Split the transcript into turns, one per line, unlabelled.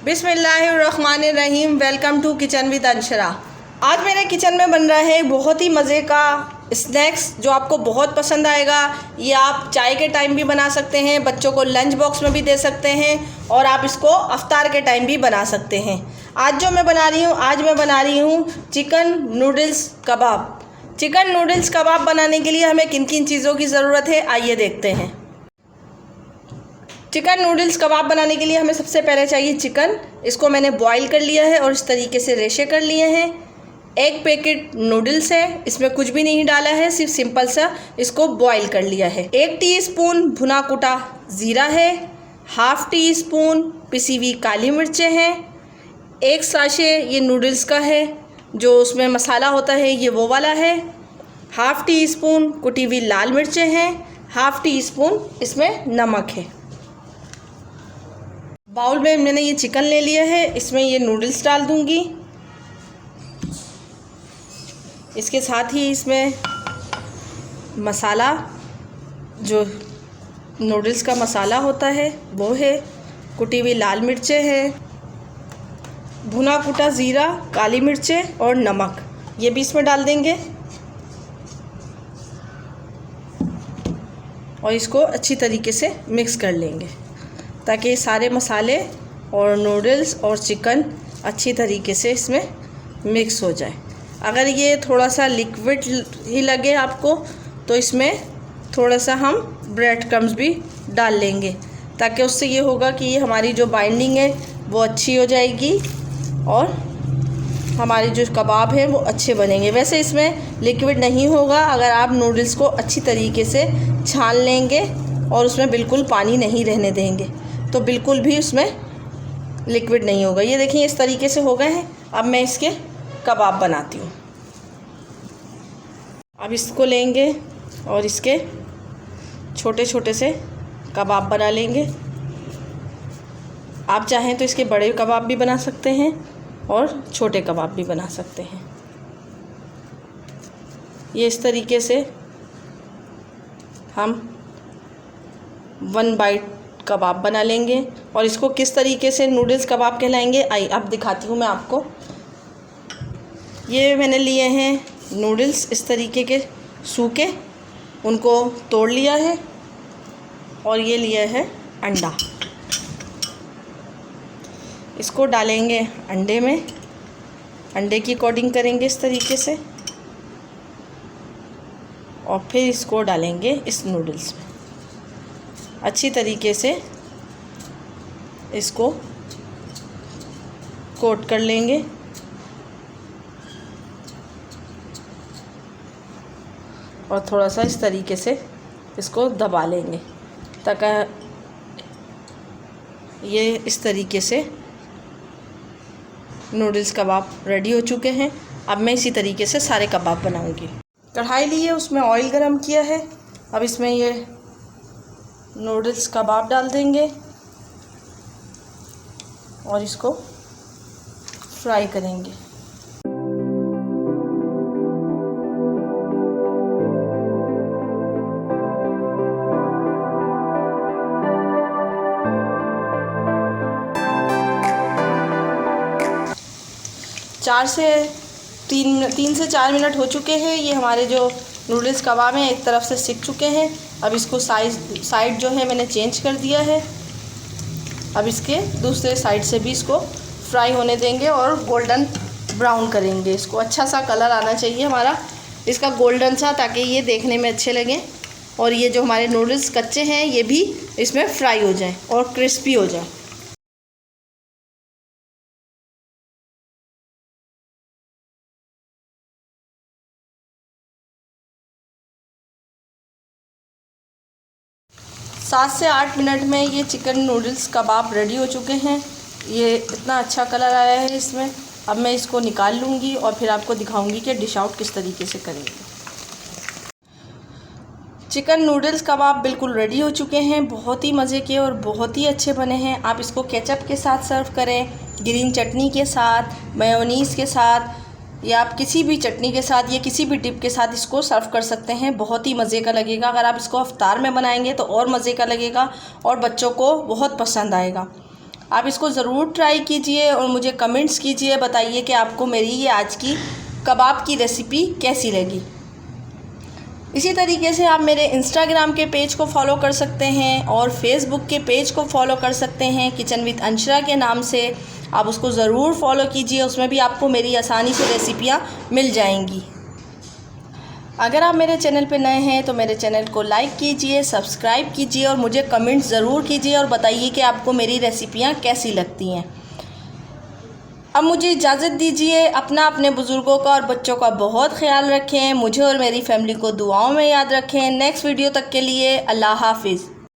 बिस्मिल्लाहिर्रहमानिर्रहीम। Welcome to kitchen with Anshara. आज मेरे किचन में बन रहा है बहुत ही मज़े का स्नैक्स जो आपको बहुत पसंद आएगा। ये आप चाय के टाइम भी बना सकते हैं, बच्चों को लंच बॉक्स में भी दे सकते हैं और आप इसको अफ्तार के टाइम भी बना सकते हैं। आज मैं बना रही हूँ चिकन नूडल्स कबाब। चिकन नूडल्स कबाब बनाने के लिए हमें किन किन चीज़ों की ज़रूरत है, आइए देखते हैं। चिकन नूडल्स कबाब बनाने के लिए हमें सबसे पहले चाहिए चिकन। इसको मैंने बॉईल कर लिया है और इस तरीके से रेशे कर लिए हैं। एक पैकेट नूडल्स है, इसमें कुछ भी नहीं डाला है, सिर्फ सिंपल सा इसको बॉईल कर लिया है। 1 टीस्पून भुना कुटा ज़ीरा है, हाफ़ टी स्पून पिसी हुई काली मिर्चें हैं, 1 साशे ये नूडल्स का है जो उसमें मसाला होता है, ये वो वाला है, हाफ़ टी स्पून कुटी हुई लाल मिर्चें हैं, हाफ़ टी स्पून इसमें नमक है। बाउल में मैंने ये चिकन ले लिया है, इसमें ये नूडल्स डाल दूंगी। इसके साथ ही इसमें मसाला, जो नूडल्स का मसाला होता है वो है, कुटी हुई लाल मिर्चें हैं, भुना कुटा ज़ीरा, काली मिर्चें और नमक, ये भी इसमें डाल देंगे और इसको अच्छी तरीके से मिक्स कर लेंगे ताकि सारे मसाले और नूडल्स और चिकन अच्छी तरीके से इसमें मिक्स हो जाए। अगर ये थोड़ा सा लिक्विड ही लगे आपको तो इसमें थोड़ा सा हम ब्रेड क्रम्स भी डाल लेंगे ताकि उससे ये होगा कि ये हमारी जो बाइंडिंग है वो अच्छी हो जाएगी और हमारे जो कबाब हैं वो अच्छे बनेंगे। वैसे इसमें लिक्विड नहीं होगा अगर आप नूडल्स को अच्छी तरीके से छान लेंगे और उसमें बिल्कुल पानी नहीं रहने देंगे तो बिल्कुल भी उसमें लिक्विड नहीं होगा। ये देखिए इस तरीके से हो गए हैं। अब मैं इसके कबाब बनाती हूँ। अब इसको लेंगे और इसके छोटे छोटे से कबाब बना लेंगे। आप चाहें तो इसके बड़े कबाब भी बना सकते हैं और छोटे कबाब भी बना सकते हैं। ये इस तरीके से हम 1 बाइट कबाब बना लेंगे और इसको किस तरीके से नूडल्स कबाब कहलाएंगे आई अब दिखाती हूँ मैं आपको। ये मैंने लिए हैं नूडल्स इस तरीके के सूखे, उनको तोड़ लिया है और ये लिया है अंडा। इसको डालेंगे अंडे में, अंडे की कोटिंग करेंगे इस तरीके से और फिर इसको डालेंगे इस नूडल्स में। अच्छी तरीके से इसको कोट कर लेंगे और थोड़ा सा इस तरीके से इसको दबा लेंगे ताकि ये इस तरीके से नूडल्स कबाब रेडी हो चुके हैं। अब मैं इसी तरीके से सारे कबाब बनाऊंगी। कढ़ाई ली है, उसमें ऑयल गरम किया है। अब इसमें ये नूडल्स कबाब डाल देंगे और इसको फ्राई करेंगे। तीन से 4 मिनट हो चुके हैं। ये हमारे जो नूडल्स कबाब हैं एक तरफ से सिक चुके हैं। अब इसको साइड जो है मैंने चेंज कर दिया है। अब इसके दूसरे साइड से भी इसको फ्राई होने देंगे और गोल्डन ब्राउन करेंगे। इसको अच्छा सा कलर आना चाहिए हमारा इसका गोल्डन सा, ताकि ये देखने में अच्छे लगें और ये जो हमारे नूडल्स कच्चे हैं ये भी इसमें फ्राई हो जाएं और क्रिस्पी हो जाएं। सात से 8 मिनट में ये चिकन नूडल्स कबाब रेडी हो चुके हैं। ये इतना अच्छा कलर आया है इसमें। अब मैं इसको निकाल लूँगी और फिर आपको दिखाऊंगी कि डिश आउट किस तरीके से करेंगे। चिकन नूडल्स कबाब बिल्कुल रेडी हो चुके हैं। बहुत ही मज़े के और बहुत ही अच्छे बने हैं। आप इसको केचप के साथ सर्व करें, ग्रीन चटनी के साथ, मेयोनीज़ के साथ या आप किसी भी चटनी के साथ या किसी भी डिप के साथ इसको सर्व कर सकते हैं। बहुत ही मज़े का लगेगा। अगर आप इसको अफ्तार में बनाएंगे तो और मज़े का लगेगा और बच्चों को बहुत पसंद आएगा। आप इसको ज़रूर ट्राई कीजिए और मुझे कमेंट्स कीजिए, बताइए कि आपको मेरी ये आज की कबाब की रेसिपी कैसी लगी। इसी तरीके से आप मेरे इंस्टाग्राम के पेज को फॉलो कर सकते हैं और फेसबुक के पेज को फॉलो कर सकते हैं, किचन विद अंशरा के नाम से। आप उसको ज़रूर फॉलो कीजिए, उसमें भी आपको मेरी आसानी से रेसिपियाँ मिल जाएंगी। अगर आप मेरे चैनल पे नए हैं तो मेरे चैनल को लाइक कीजिए, सब्सक्राइब कीजिए और मुझे कमेंट ज़रूर कीजिए और बताइए कि आपको मेरी रेसिपियाँ कैसी लगती हैं। अब मुझे इजाज़त दीजिए। अपने बुज़ुर्गों का और बच्चों का बहुत ख्याल रखें। मुझे और मेरी फैमिली को दुआओं में याद रखें। नेक्स्ट वीडियो तक के लिए अल्लाह हाफिज़।